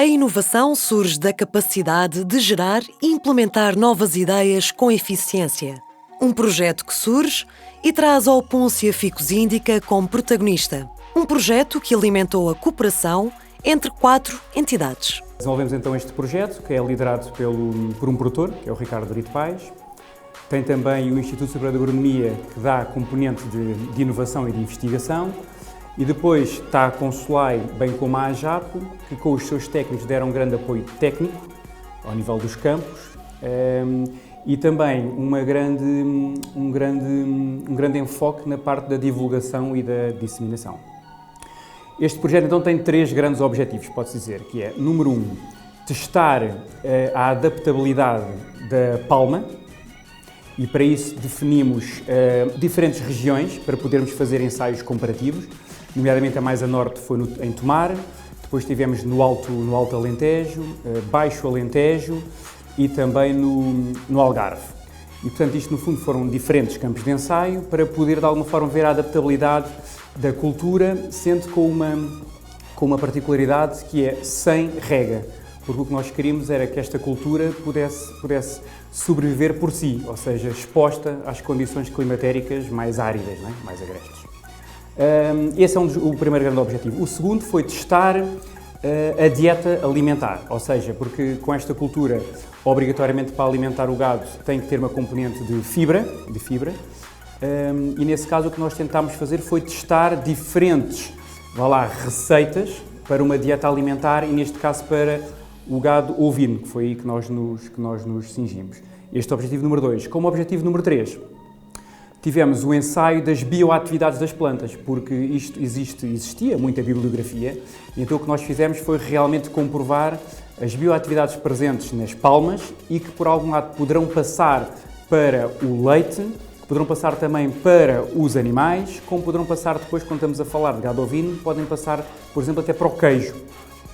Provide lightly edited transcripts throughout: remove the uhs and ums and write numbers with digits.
A inovação surge da capacidade de gerar e implementar novas ideias com eficiência. Um projeto que surge e traz a Opúncia Ficus Indica como protagonista. Um projeto que alimentou a cooperação entre 4 entidades. Desenvolvemos então este projeto, que é liderado por um produtor, que é o Ricardo Brito Paes. Tem também o Instituto Superior de Agronomia, que dá a componente de inovação e de investigação. E depois está a Consolai, bem como a AJAP, que com os seus técnicos deram um grande apoio técnico ao nível dos campos e também um grande enfoque na parte da divulgação e da disseminação. Este projeto então tem 3 grandes objetivos, pode-se dizer, que é, número 1, testar a adaptabilidade da palma, e para isso definimos diferentes regiões para podermos fazer ensaios comparativos, nomeadamente a mais a norte foi em Tomar, depois tivemos no Alto Alentejo, Baixo Alentejo e também no Algarve. E portanto isto no fundo foram diferentes campos de ensaio para poder de alguma forma ver a adaptabilidade da cultura, sendo com uma particularidade que é sem rega, porque o que nós queríamos era que esta cultura pudesse sobreviver por si, ou seja, exposta às condições climatéricas mais áridas, não é? Mais agrestes. Esse é o primeiro grande objetivo. O segundo foi testar a dieta alimentar, ou seja, porque com esta cultura, obrigatoriamente para alimentar o gado, tem que ter uma componente de fibra, e nesse caso o que nós tentámos fazer foi testar diferentes, receitas para uma dieta alimentar e neste caso para o gado ovino, que foi aí que nós nos cingimos. Este é o objetivo número 2. Como objetivo número 3, tivemos o ensaio das bioatividades das plantas, porque isto existia muita bibliografia, e então o que nós fizemos foi realmente comprovar as bioatividades presentes nas palmas e que por algum lado poderão passar para o leite, que poderão passar também para os animais, como poderão passar depois, quando estamos a falar de gado ovino, podem passar, por exemplo, até para o queijo.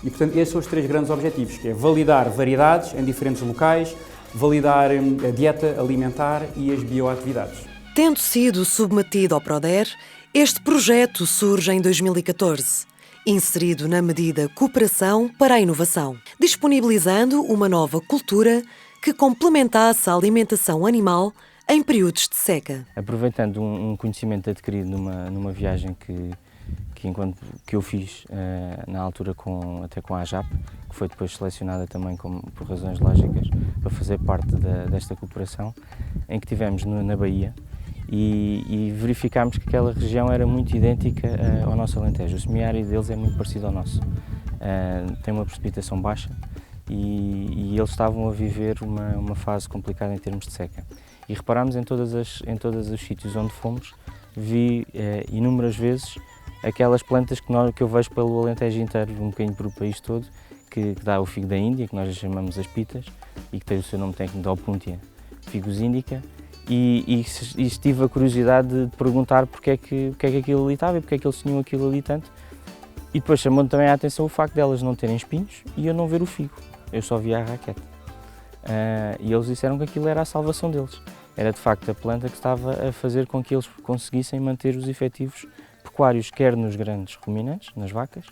E portanto estes são os 3 grandes objetivos, que é validar variedades em diferentes locais, validar a dieta alimentar e as bioatividades. Tendo sido submetido ao PRODER, este projeto surge em 2014, inserido na medida Cooperação para a Inovação, disponibilizando uma nova cultura que complementasse a alimentação animal em períodos de seca. Aproveitando um conhecimento adquirido numa viagem que eu fiz na altura até com a AJAP, que foi depois selecionada também por razões lógicas para fazer parte desta cooperação, em que estivemos na Bahia, e verificámos que aquela região era muito idêntica ao nosso Alentejo. O semiárido deles é muito parecido ao nosso. Tem uma precipitação baixa e eles estavam a viver uma fase complicada em termos de seca. E reparámos em todos os sítios onde fomos, vi inúmeras vezes aquelas plantas que eu vejo pelo Alentejo inteiro, um bocadinho pelo país todo, que dá o figo da Índia, que nós chamamos as pitas, e que tem o seu nome técnico de Opúncia Ficus Indica. E tive a curiosidade de perguntar porque é que aquilo ali estava e porque é que eles tinham aquilo ali tanto. E depois chamou-me também a atenção o facto de elas não terem espinhos e eu não ver o figo. Eu só via a raquete. E eles disseram que aquilo era a salvação deles. Era de facto a planta que estava a fazer com que eles conseguissem manter os efetivos pecuários, quer nos grandes ruminantes, nas vacas,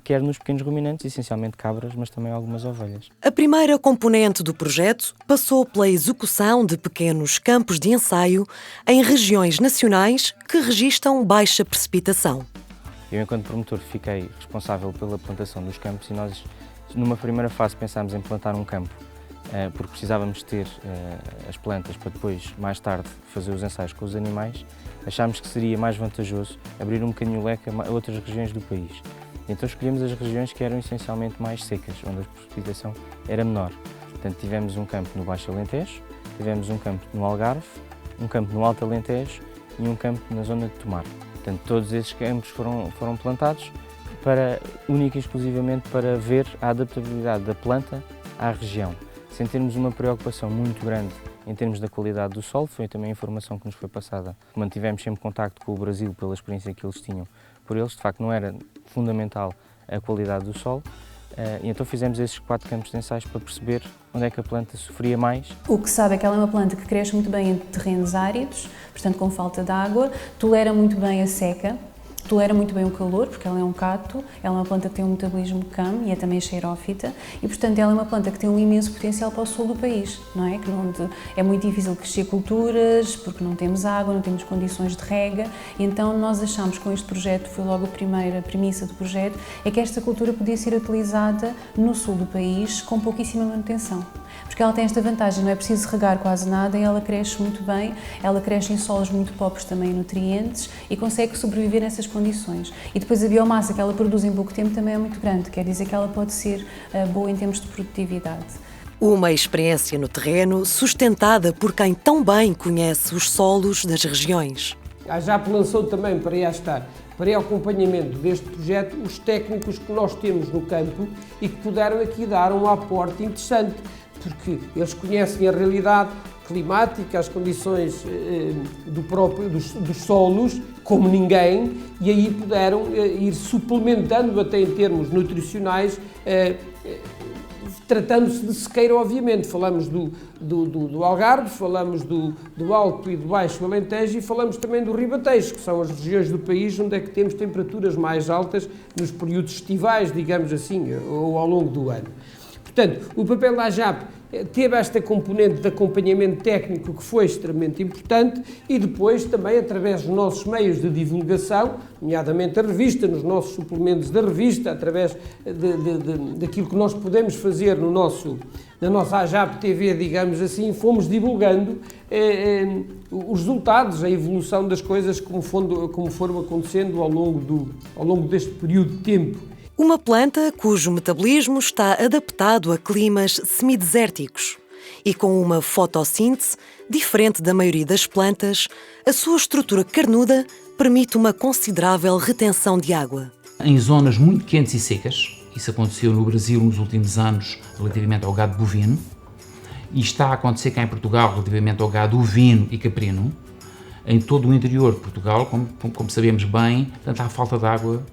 quer nos pequenos ruminantes, essencialmente cabras, mas também algumas ovelhas. A primeira componente do projeto passou pela execução de pequenos campos de ensaio em regiões nacionais que registram baixa precipitação. Eu, enquanto promotor, fiquei responsável pela plantação dos campos e nós, numa primeira fase, pensámos em plantar um campo, porque precisávamos ter as plantas para depois, mais tarde, fazer os ensaios com os animais. Achámos que seria mais vantajoso abrir um bocadinho o leque a outras regiões do país. Então escolhemos as regiões que eram essencialmente mais secas, onde a precipitação era menor. Portanto, tivemos um campo no Baixo Alentejo, tivemos um campo no Algarve, um campo no Alto Alentejo e um campo na zona de Tomar. Portanto, todos esses campos foram plantados única e exclusivamente para ver a adaptabilidade da planta à região, sem termos uma preocupação muito grande em termos da qualidade do solo. Foi também a informação que nos foi passada. Mantivemos sempre contacto com o Brasil pela experiência que eles tinham por eles. De facto, não era fundamental a qualidade do solo. E então fizemos esses 4 campos de ensaios para perceber onde é que a planta sofria mais. O que se sabe é que ela é uma planta que cresce muito bem em terrenos áridos, portanto com falta de água, tolera muito bem a seca tolera muito bem o calor, porque ela é um cato, ela é uma planta que tem um metabolismo CAM e é também xerófita e, portanto, ela é uma planta que tem um imenso potencial para o sul do país, não é? Que onde é muito difícil crescer culturas, porque não temos água, não temos condições de rega, e então nós achamos que com este projeto, foi logo a primeira premissa do projeto, é que esta cultura podia ser utilizada no sul do país com pouquíssima manutenção. Porque ela tem esta vantagem, não é preciso regar quase nada e ela cresce muito bem, ela cresce em solos muito pobres também em nutrientes e consegue sobreviver nessas condições. E depois a biomassa que ela produz em pouco tempo também é muito grande, quer dizer que ela pode ser boa em termos de produtividade. Uma experiência no terreno sustentada por quem tão bem conhece os solos das regiões. A AJAP lançou também para o acompanhamento deste projeto os técnicos que nós temos no campo e que puderam aqui dar um aporte interessante, porque eles conhecem a realidade climática, as condições dos solos, como ninguém, e aí puderam ir suplementando até em termos nutricionais, tratando-se de sequeira, obviamente. Falamos do Algarve, falamos do Alto e do Baixo Alentejo e falamos também do Ribatejo, que são as regiões do país onde é que temos temperaturas mais altas nos períodos estivais, digamos assim, ou ao longo do ano. Portanto, o papel da AJAP teve esta componente de acompanhamento técnico que foi extremamente importante e depois também através dos nossos meios de divulgação, nomeadamente a revista, nos nossos suplementos da revista, através daquilo que nós podemos fazer na nossa AJAP TV, digamos assim, fomos divulgando os resultados, a evolução das coisas como foram acontecendo ao longo deste período de tempo. Uma planta cujo metabolismo está adaptado a climas semidesérticos e com uma fotossíntese diferente da maioria das plantas, a sua estrutura carnuda permite uma considerável retenção de água. Em zonas muito quentes e secas, isso aconteceu no Brasil nos últimos anos relativamente ao gado bovino e está a acontecer cá em Portugal relativamente ao gado ovino e caprino, em todo o interior de Portugal, como sabemos bem, portanto, há falta de água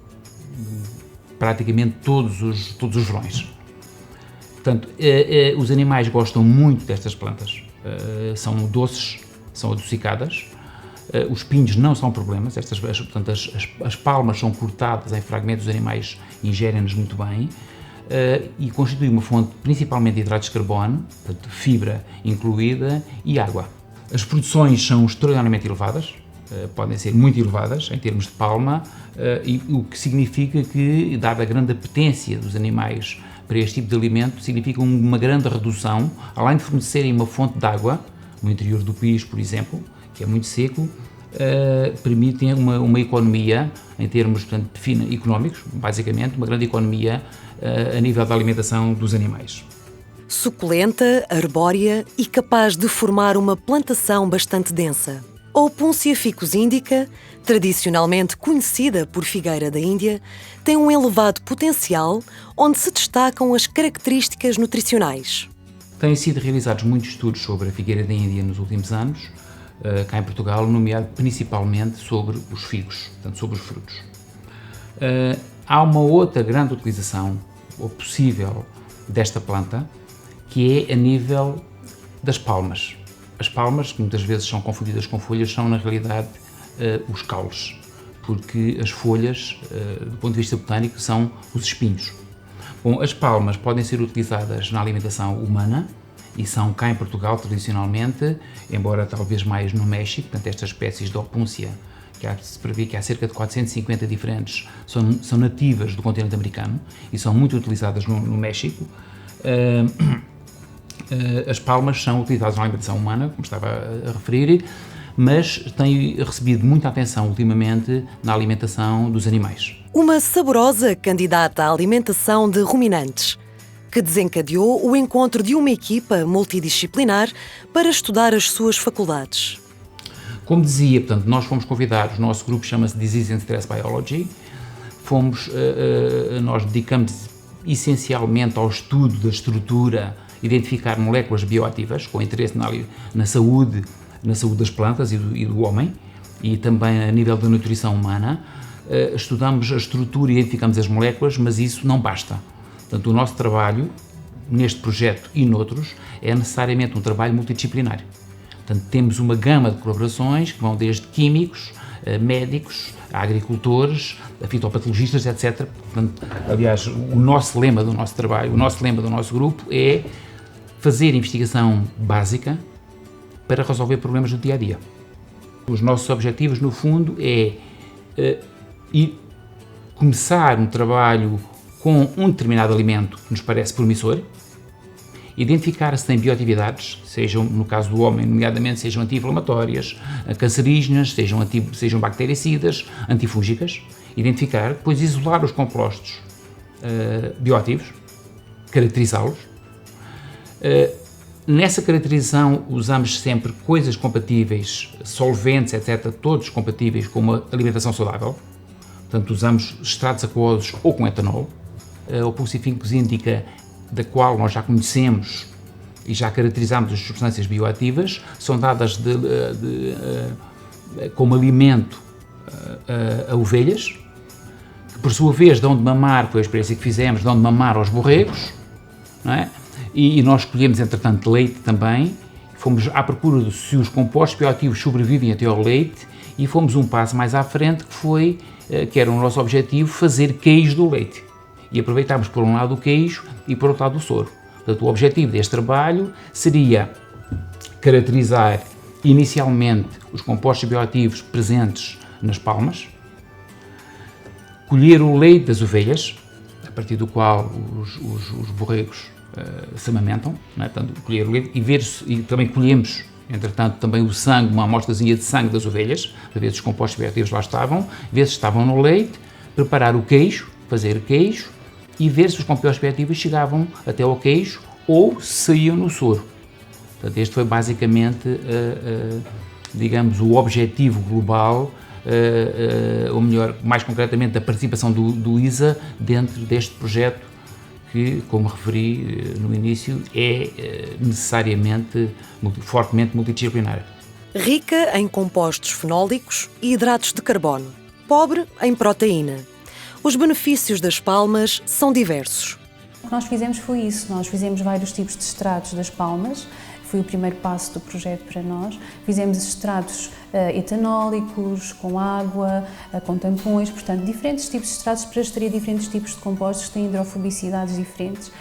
praticamente todos os verões. Portanto, os animais gostam muito destas plantas, são doces, são adocicadas, os pinhos não são problemas, portanto, as palmas são cortadas em fragmentos, os animais ingerem-nos muito bem, e constitui uma fonte principalmente de hidratos de carbono, portanto, fibra incluída e água. As produções são extraordinariamente elevadas, podem ser muito elevadas em termos de palma, e o que significa que, dada a grande apetência dos animais para este tipo de alimento, significa uma grande redução, além de fornecerem uma fonte de água, no interior do país, por exemplo, que é muito seco, permitem uma economia, em termos, portanto, económicos, basicamente, uma grande economia a nível da alimentação dos animais. Suculenta, arbórea e capaz de formar uma plantação bastante densa. A Opuncia ficus indica, tradicionalmente conhecida por figueira da Índia, tem um elevado potencial onde se destacam as características nutricionais. Têm sido realizados muitos estudos sobre a figueira da Índia nos últimos anos, cá em Portugal, nomeado principalmente sobre os figos, portanto sobre os frutos. Há uma outra grande utilização, ou possível, desta planta, que é a nível das palmas. As palmas, que muitas vezes são confundidas com folhas, são na realidade os caules, porque as folhas, do ponto de vista botânico, são os espinhos. Bom, as palmas podem ser utilizadas na alimentação humana e são cá em Portugal tradicionalmente, embora talvez mais no México, portanto estas espécies de Opuncia, que se prevê que há cerca de 450 diferentes, são nativas do continente americano e são muito utilizadas no México. As palmas são utilizadas na alimentação humana, como estava a referir, mas têm recebido muita atenção ultimamente na alimentação dos animais. Uma saborosa candidata à alimentação de ruminantes, que desencadeou o encontro de uma equipa multidisciplinar para estudar as suas faculdades. Como dizia, portanto, nós fomos convidados, o nosso grupo chama-se Disease and Stress Biology, nós dedicamos essencialmente ao estudo da estrutura, identificar moléculas bioativas com interesse na saúde das plantas e do homem e também a nível da nutrição humana. Estudamos a estrutura e identificamos as moléculas, mas isso não basta. Portanto, o nosso trabalho, neste projeto e noutros, é necessariamente um trabalho multidisciplinar. Portanto, temos uma gama de colaborações que vão desde químicos médicos, a agricultores, a fitopatologistas, etc. Portanto, aliás, o nosso lema do nosso trabalho, o nosso lema do nosso grupo é fazer investigação básica para resolver problemas do dia-a-dia. Os nossos objetivos, no fundo, é começar um trabalho com um determinado alimento que nos parece promissor, identificar se tem bioatividades, sejam, no caso do homem, nomeadamente, sejam anti-inflamatórias, cancerígenas, sejam bactericidas, antifúngicas, identificar, depois isolar os compostos bioativos, caracterizá-los. Nessa caracterização usamos sempre coisas compatíveis, solventes, etc., todos compatíveis com uma alimentação saudável. Portanto, usamos extratos aquosos ou com etanol. O Pulse 5 Indica, da qual nós já conhecemos e já caracterizamos as substâncias bioativas, são dadas como alimento a ovelhas, que por sua vez dão de mamar, foi a experiência que fizemos, dão de mamar aos borregos, não é? E nós escolhemos, entretanto, leite também, fomos à procura de se os compostos bioativos sobrevivem até ao leite e fomos um passo mais à frente, que era o nosso objetivo, fazer queijo do leite. E aproveitámos por um lado o queijo e por outro lado o soro. Portanto, o objetivo deste trabalho seria caracterizar inicialmente os compostos bioativos presentes nas palmas, colher o leite das ovelhas, a partir do qual os borregos se amamentam, não é? Portanto, colher o leite e também colhemos, entretanto, também o sangue, uma amostrazinha de sangue das ovelhas, para ver se os compostos bioativos lá estavam, ver se estavam no leite, preparar o queijo, fazer queijo e ver se os compostos bioativos chegavam até ao queijo ou saíam no soro. Portanto, este foi basicamente, digamos, o objetivo global, ou melhor, mais concretamente, da participação do ISA dentro deste projeto que, como referi no início, é necessariamente, fortemente multidisciplinar. Rica em compostos fenólicos e hidratos de carbono, pobre em proteína. Os benefícios das palmas são diversos. O que nós fizemos foi isso, nós fizemos vários tipos de extratos das palmas, foi o primeiro passo do projeto para nós. Fizemos extratos etanólicos, com água, com tampões, portanto, diferentes tipos de extratos para extrair diferentes tipos de compostos que têm hidrofobicidades diferentes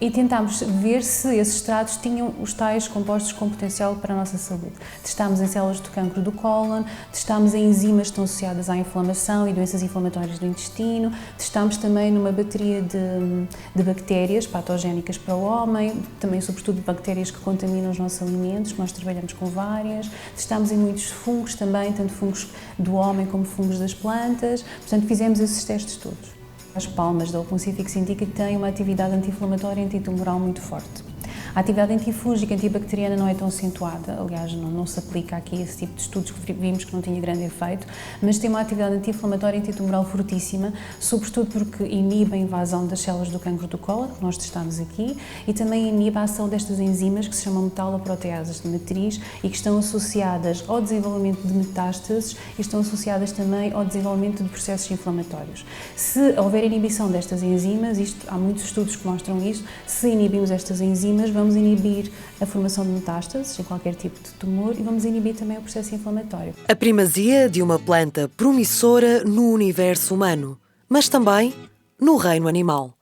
e tentámos ver se esses extratos tinham os tais compostos com potencial para a nossa saúde. Testámos em células do cancro do cólon, testámos em enzimas que estão associadas à inflamação e doenças inflamatórias do intestino, testámos também numa bateria de bactérias patogénicas para o homem, também sobretudo bactérias que contaminam os nossos alimentos, que nós trabalhamos com várias, testámos em muitos fungos também, tanto fungos do homem como fungos das plantas, portanto fizemos esses testes todos. As palmas da Pulse 5 Indica têm uma atividade anti-inflamatória e antitumoral muito forte. A atividade antifúngica e antibacteriana não é tão acentuada, aliás, não se aplica aqui esse tipo de estudos que vimos que não tinha grande efeito, mas tem uma atividade anti-inflamatória e antitumoral fortíssima, sobretudo porque inibe a invasão das células do cancro do cólon, que nós testámos aqui, e também inibe a ação destas enzimas que se chamam metaloproteases de matriz e que estão associadas ao desenvolvimento de metástases e estão associadas também ao desenvolvimento de processos inflamatórios. Se houver inibição destas enzimas, há muitos estudos que mostram isso, se inibimos estas enzimas, vamos inibir a formação de metástases em qualquer tipo de tumor e vamos inibir também o processo inflamatório. A primazia de uma planta promissora no universo humano, mas também no reino animal.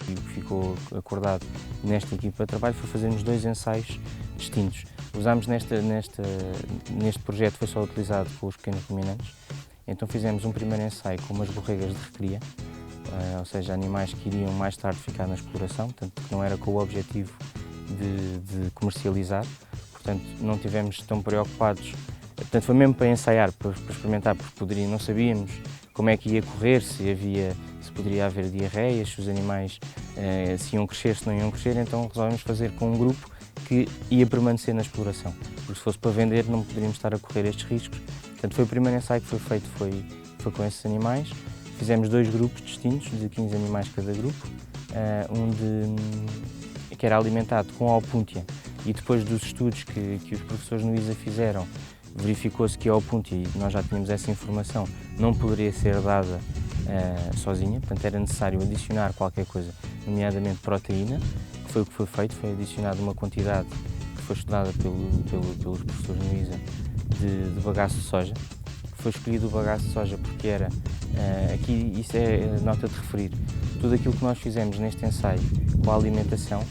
O que ficou acordado nesta equipa de trabalho foi fazermos 2 ensaios distintos. Usámos neste projeto, foi só utilizado com os pequenos ruminantes, então fizemos um primeiro ensaio com umas borregas de recria, ou seja, animais que iriam mais tarde ficar na exploração, portanto que não era com o objetivo de comercializar, portanto não estivemos tão preocupados, portanto foi mesmo para ensaiar, para experimentar, porque não sabíamos como é que ia correr, se poderia haver diarreias, se os animais se iam crescer, se não iam crescer, então resolvemos fazer com um grupo que ia permanecer na exploração, porque se fosse para vender não poderíamos estar a correr estes riscos, portanto foi o primeiro ensaio que foi feito, foi com esses animais. Fizemos 2 grupos distintos, de 15 animais cada grupo, que era alimentado com opuntia, e depois dos estudos que os professores no ISA fizeram, verificou-se que a opuntia, e nós já tínhamos essa informação, não poderia ser dada sozinha, portanto era necessário adicionar qualquer coisa, nomeadamente proteína, que foi o que foi feito, foi adicionada uma quantidade que foi estudada pelos professores no ISA de bagaço de soja, foi escolhido o bagaço de soja porque era, aqui isso é nota de referir, tudo aquilo que nós fizemos neste ensaio com a alimentação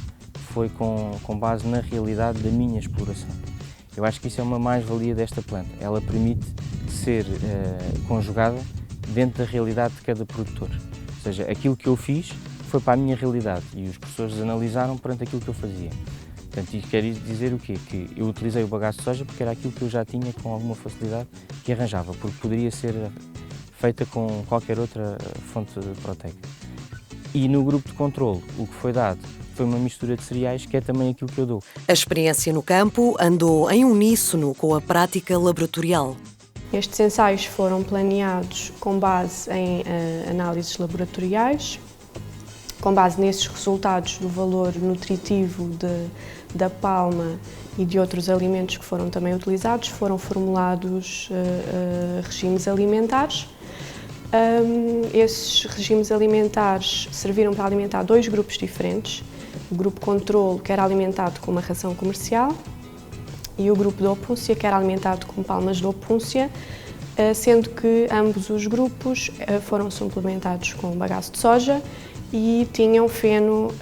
foi com base na realidade da minha exploração. Eu acho que isso é uma mais-valia desta planta, ela permite ser conjugada dentro da realidade de cada produtor. Ou seja, aquilo que eu fiz foi para a minha realidade e os professores analisaram perante aquilo que eu fazia. Portanto, isto quer dizer o quê? Que eu utilizei o bagaço de soja porque era aquilo que eu já tinha com alguma facilidade que arranjava, porque poderia ser feita com qualquer outra fonte proteica. E no grupo de controle, o que foi dado foi uma mistura de cereais, que é também aquilo que eu dou. A experiência no campo andou em uníssono com a prática laboratorial. Estes ensaios foram planeados com base em análises laboratoriais, com base nesses resultados do valor nutritivo da palma e de outros alimentos que foram também utilizados, foram formulados regimes alimentares. Esses regimes alimentares serviram para alimentar 2 grupos diferentes. O grupo controle, que era alimentado com uma ração comercial, e o grupo de opúncia, que era alimentado com palmas de opúncia, sendo que ambos os grupos foram suplementados com bagaço de soja e tinham feno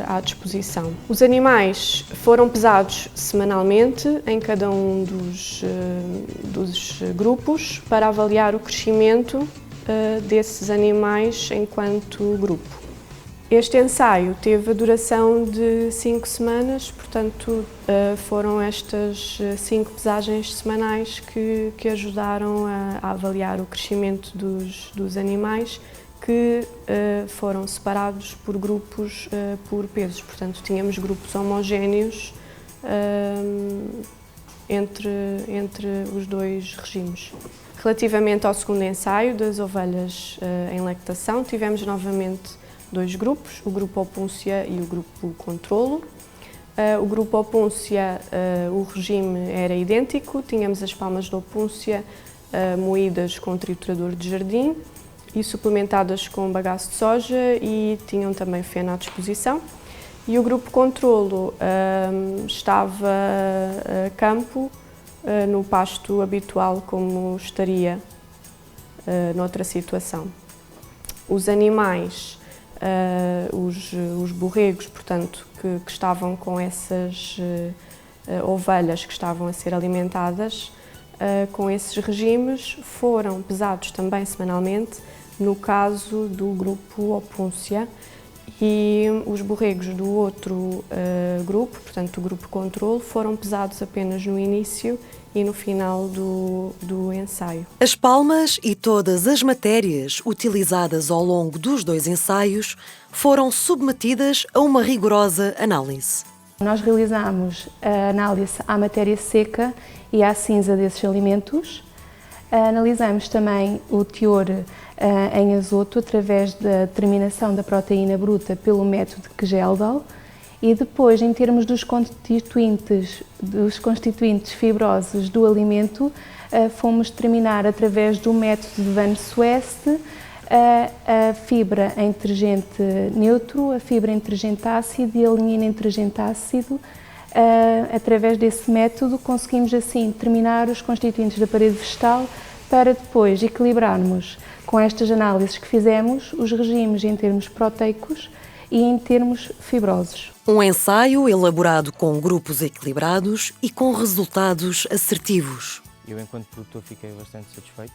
à disposição. Os animais foram pesados semanalmente em cada um dos grupos para avaliar o crescimento desses animais enquanto grupo. Este ensaio teve a duração de 5 semanas, portanto foram estas 5 pesagens semanais que ajudaram a avaliar o crescimento dos animais, que foram separados por grupos por pesos. Portanto, tínhamos grupos homogéneos entre os 2 regimes. Relativamente ao segundo ensaio das ovelhas em lactação, tivemos novamente 2 grupos, o grupo opúncia e o grupo controlo. O grupo opúncia, o regime era idêntico, tínhamos as palmas de opúncia moídas com triturador de jardim e suplementadas com bagaço de soja e tinham também feno à disposição. E o grupo controlo estava a campo, no pasto habitual, como estaria noutra situação. Os animais, os borregos, portanto, que estavam com essas ovelhas que estavam a ser alimentadas com esses regimes, foram pesados também semanalmente, no caso do grupo opúncia, e os borregos do outro grupo, portanto do grupo controle, foram pesados apenas no início e no final do ensaio. As palmas e todas as matérias utilizadas ao longo dos 2 ensaios foram submetidas a uma rigorosa análise. Nós realizamos a análise à matéria seca e à cinza desses alimentos. Analisamos também o teor em azoto através da determinação da proteína bruta pelo método Kjeldahl e depois, em termos dos constituintes fibrosos do alimento, fomos determinar através do método de Van Suest a fibra em detergente neutro, a fibra em detergente ácido e a lignina em detergente ácido. Através desse método conseguimos assim determinar os constituintes da parede vegetal para depois equilibrarmos com estas análises que fizemos os regimes em termos proteicos e em termos fibrosos. Um ensaio elaborado com grupos equilibrados e com resultados assertivos. Eu, enquanto produtor, fiquei bastante satisfeito.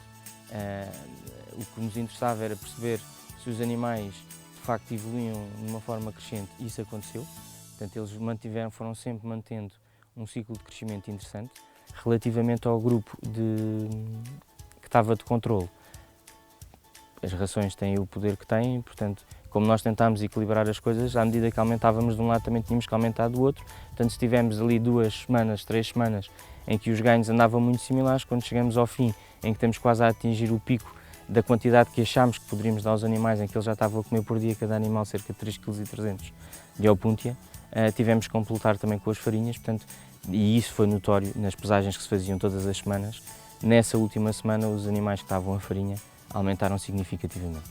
O que nos interessava era perceber se os animais de facto evoluíam de uma forma crescente, e isso aconteceu. Portanto, eles foram sempre mantendo um ciclo de crescimento interessante. Relativamente ao grupo que estava de controle, as rações têm o poder que têm, portanto, como nós tentámos equilibrar as coisas, à medida que aumentávamos de um lado também tínhamos que aumentar do outro. Portanto, se tivemos ali 2 semanas, 3 semanas em que os ganhos andavam muito similares, quando chegamos ao fim, em que estamos quase a atingir o pico da quantidade que achámos que poderíamos dar aos animais, em que eles já estavam a comer por dia, cada animal cerca de 3,3 kg de opúntia, tivemos que completar também com as farinhas, portanto, e isso foi notório nas pesagens que se faziam todas as semanas. Nessa última semana, os animais que estavam a farinha aumentaram significativamente,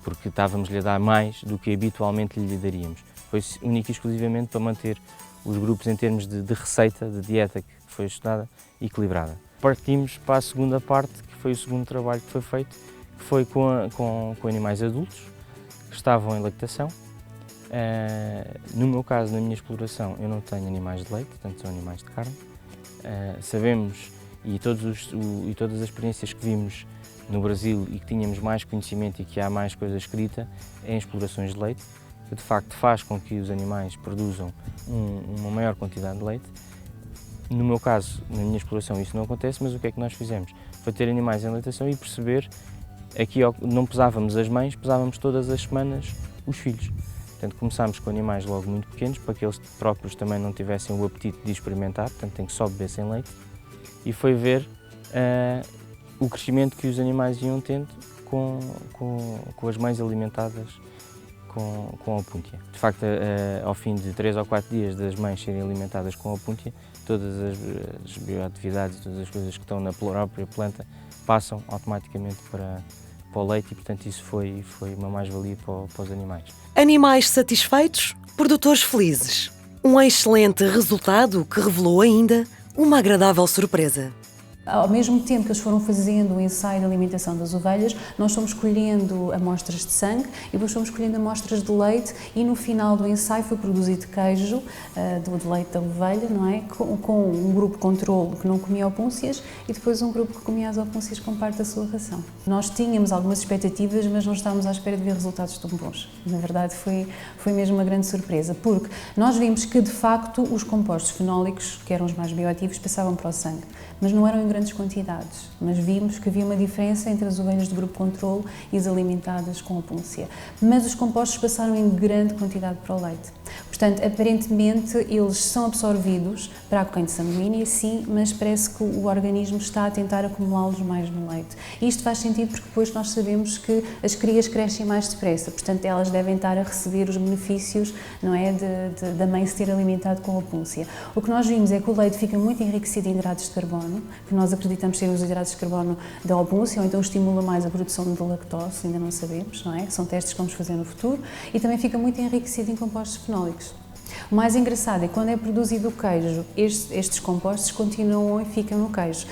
porque estávamos-lhe a dar mais do que habitualmente lhe daríamos. Foi único e exclusivamente para manter os grupos em termos de receita, de dieta que foi estudada, equilibrada. Partimos para a segunda parte, que foi o segundo trabalho que foi feito, que foi com animais adultos que estavam em lactação. No meu caso, na minha exploração, eu não tenho animais de leite, portanto são animais de carne. Sabemos, e todas as experiências que vimos no Brasil e que tínhamos mais conhecimento e que há mais coisa escrita em explorações de leite, que de facto faz com que os animais produzam uma maior quantidade de leite. No meu caso, na minha exploração, isso não acontece, mas o que é que nós fizemos? Foi ter animais em lactação e perceber, aqui não pesávamos as mães, pesávamos todas as semanas os filhos. Portanto, começámos com animais logo muito pequenos, para que eles próprios também não tivessem o apetite de experimentar, portanto tem que só beber sem leite, e foi ver o crescimento que os animais iam tendo com as mães alimentadas com a opúntia. De facto, ao fim de 3 ou 4 dias das mães serem alimentadas com a opúntia, todas as bioatividades, todas as coisas que estão na própria planta passam automaticamente para o leite e, portanto, isso foi uma mais-valia para os animais. Animais satisfeitos, produtores felizes. Um excelente resultado que revelou ainda uma agradável surpresa. Ao mesmo tempo que eles foram fazendo o ensaio de alimentação das ovelhas, nós fomos colhendo amostras de sangue e depois fomos colhendo amostras de leite e no final do ensaio foi produzido queijo de leite da ovelha, não é? Com um grupo controle que não comia opúncias e depois um grupo que comia as opúncias com parte da sua ração. Nós tínhamos algumas expectativas, mas não estávamos à espera de ver resultados tão bons. Na verdade foi mesmo uma grande surpresa, porque nós vimos que de facto os compostos fenólicos, que eram os mais bioativos, passavam para o sangue, mas não eram em grandes quantidades, mas vimos que havia uma diferença entre as ovelhas de grupo controle e as alimentadas com opúncia. Mas os compostos passaram em grande quantidade para o leite. Portanto, aparentemente, eles são absorvidos para a corrente sanguínea, sim, mas parece que o organismo está a tentar acumulá-los mais no leite. Isto faz sentido porque depois nós sabemos que as crias crescem mais depressa, portanto, elas devem estar a receber os benefícios, não é, da mãe se ter alimentado com opúncia. O que nós vimos é que o leite fica muito enriquecido em hidratos de carbono, que nós acreditamos ser os hidratos de carbono da opúncia, ou então estimula mais a produção de lactose, ainda não sabemos, não é? São testes que vamos fazer no futuro, e também fica muito enriquecido em compostos fenólicos. O mais engraçado é que quando é produzido o queijo, estes compostos continuam e ficam no queijo.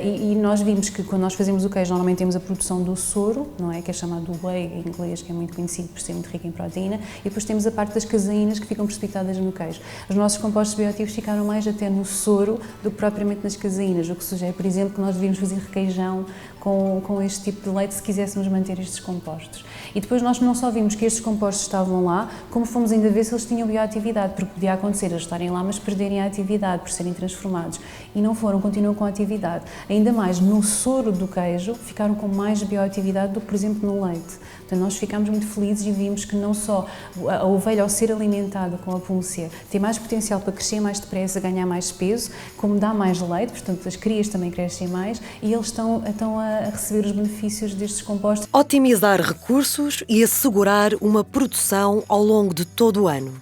E nós vimos que quando nós fazemos o queijo, normalmente temos a produção do soro, não é? Que é chamado whey em inglês, que é muito conhecido por ser muito rico em proteína, e depois temos a parte das caseínas que ficam precipitadas no queijo. Os nossos compostos bioativos ficaram mais até no soro do que propriamente nas caseínas, o que sugere, por exemplo, que nós devíamos fazer requeijão com este tipo de leite se quiséssemos manter estes compostos. E depois nós não só vimos que estes compostos estavam lá, como fomos ainda ver se eles tinham bioatividade, porque podia acontecer eles estarem lá, mas perderem a atividade por serem transformados. E não foram, continuam com a atividade. Ainda mais, no soro do queijo, ficaram com mais bioatividade do que, por exemplo, no leite. Portanto, nós ficámos muito felizes e vimos que não só a ovelha, ao ser alimentada com a opúncia, tem mais potencial para crescer mais depressa, ganhar mais peso, como dá mais leite, portanto, as crias também crescem mais e eles estão a receber os benefícios destes compostos. Otimizar recursos e assegurar uma produção ao longo de todo o ano.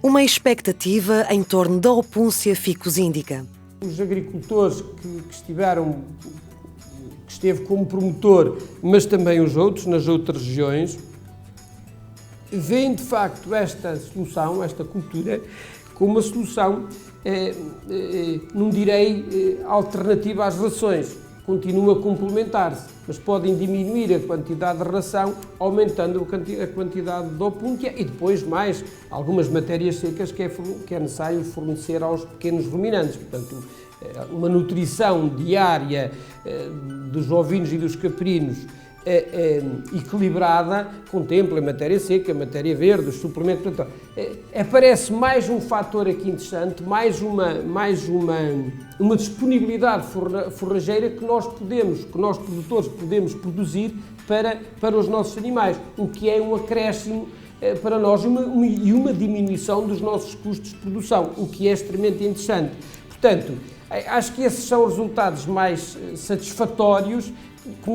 Uma expectativa em torno da opúncia ficus indica. Os agricultores que esteve como promotor, mas também os outros, nas outras regiões, veem de facto esta solução, esta cultura, como uma solução, não direi alternativa às rações, continua a complementar-se, mas podem diminuir a quantidade de ração, aumentando a quantidade de opúncia e depois mais algumas matérias secas que é necessário fornecer aos pequenos ruminantes. Portanto, uma nutrição diária dos ovinos e dos caprinos equilibrada contempla a matéria seca, a matéria verde, os suplementos. Portanto, aparece mais um fator aqui interessante, mais uma disponibilidade forrageira que nós produtores podemos produzir para os nossos animais, o que é um acréscimo para nós e uma diminuição dos nossos custos de produção, o que é extremamente interessante. Portanto, acho que esses são os resultados mais satisfatórios que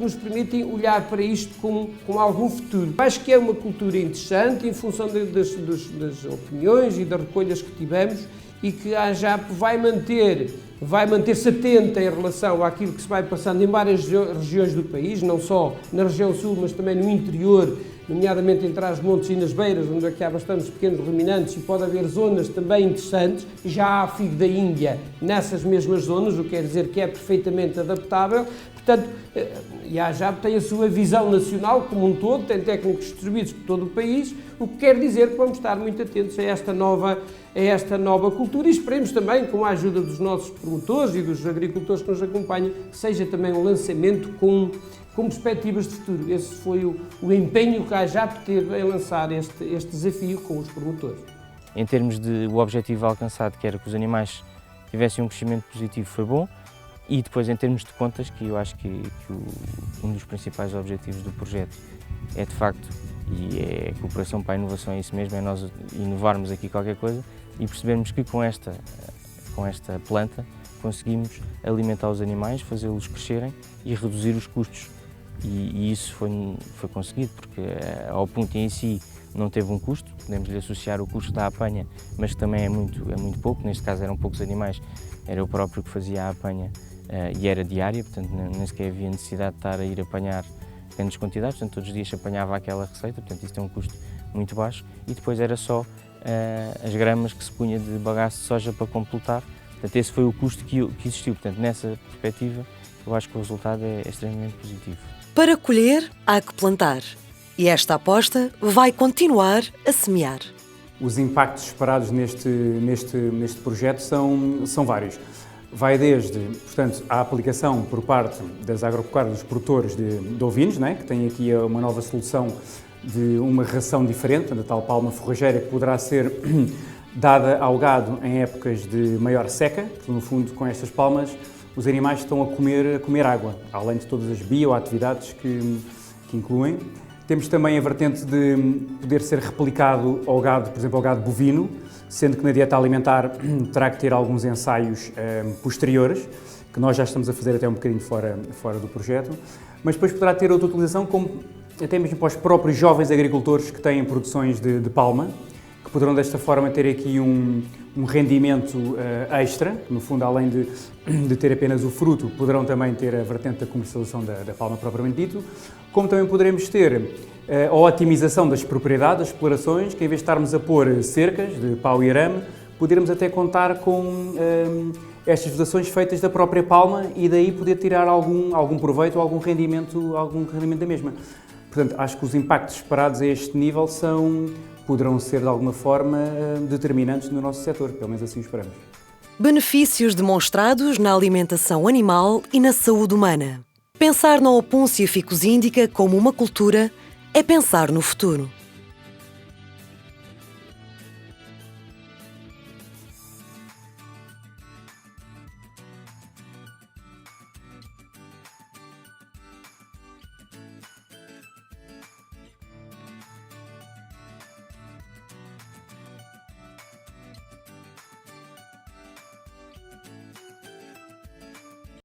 nos permitem olhar para isto com algum futuro. Acho que é uma cultura interessante em função das opiniões e das recolhas que tivemos e que a AJAP vai manter-se atenta em relação àquilo que se vai passando em várias regiões do país, não só na região sul, mas também no interior, nomeadamente entre as montes e nas beiras, onde aqui há bastantes pequenos ruminantes e pode haver zonas também interessantes. Já há figo da Índia nessas mesmas zonas, o que quer dizer que é perfeitamente adaptável. Portanto, a AJAP tem a sua visão nacional como um todo, tem técnicos distribuídos por todo o país, o que quer dizer que vamos estar muito atentos a esta nova cultura e esperemos também, com a ajuda dos nossos promotores e dos agricultores que nos acompanham, que seja também um lançamento com perspectivas de futuro. Esse foi o empenho que a AJAP teve em lançar este desafio com os promotores. Em termos de o objetivo alcançado, que era que os animais tivessem um crescimento positivo, foi bom. E depois, em termos de contas, que eu acho que um dos principais objetivos do projeto é, de facto, e é a cooperação para a inovação, é isso mesmo, é nós inovarmos aqui qualquer coisa e percebermos que com esta planta conseguimos alimentar os animais, fazê-los crescerem e reduzir os custos. E isso foi conseguido, porque ao ponto em si não teve um custo, podemos lhe associar o custo da apanha, mas que também é muito pouco, neste caso eram poucos animais, era eu próprio que fazia a apanha e era diária, portanto nem sequer havia necessidade de estar a ir apanhar grandes quantidades, portanto todos os dias apanhava aquela receita, portanto isso tem um custo muito baixo e depois era só as gramas que se punha de bagaço de soja para completar, portanto esse foi o custo que existiu, portanto nessa perspectiva eu acho que o resultado é extremamente positivo. Para colher, há que plantar. E esta aposta vai continuar a semear. Os impactos esperados neste projeto são vários. Vai desde, portanto, a aplicação por parte das agropecuárias, dos produtores de ovinos, né, que têm aqui uma nova solução de uma ração diferente, a tal palma forrageira que poderá ser dada ao gado em épocas de maior seca, porque no fundo com estas palmas os animais estão a comer água, além de todas as bioatividades que incluem. Temos também a vertente de poder ser replicado ao gado, por exemplo, ao gado bovino, sendo que na dieta alimentar terá que ter alguns ensaios posteriores, que nós já estamos a fazer até um bocadinho fora do projeto, mas depois poderá ter outra utilização, como até mesmo para os próprios jovens agricultores que têm produções de palma, que poderão desta forma ter aqui um rendimento extra, que no fundo, além de ter apenas o fruto, poderão também ter a vertente da comercialização da palma propriamente dito, como também poderemos ter a otimização das propriedades, das explorações, que em vez de estarmos a pôr cercas de pau e arame, poderemos até contar com estas vedações feitas da própria palma e daí poder tirar algum proveito ou algum rendimento da mesma. Portanto, acho que os impactos esperados a este nível poderão ser de alguma forma determinantes no nosso setor, pelo menos assim o esperamos. Benefícios demonstrados na alimentação animal e na saúde humana. Pensar na opúncia ficus indica como uma cultura é pensar no futuro.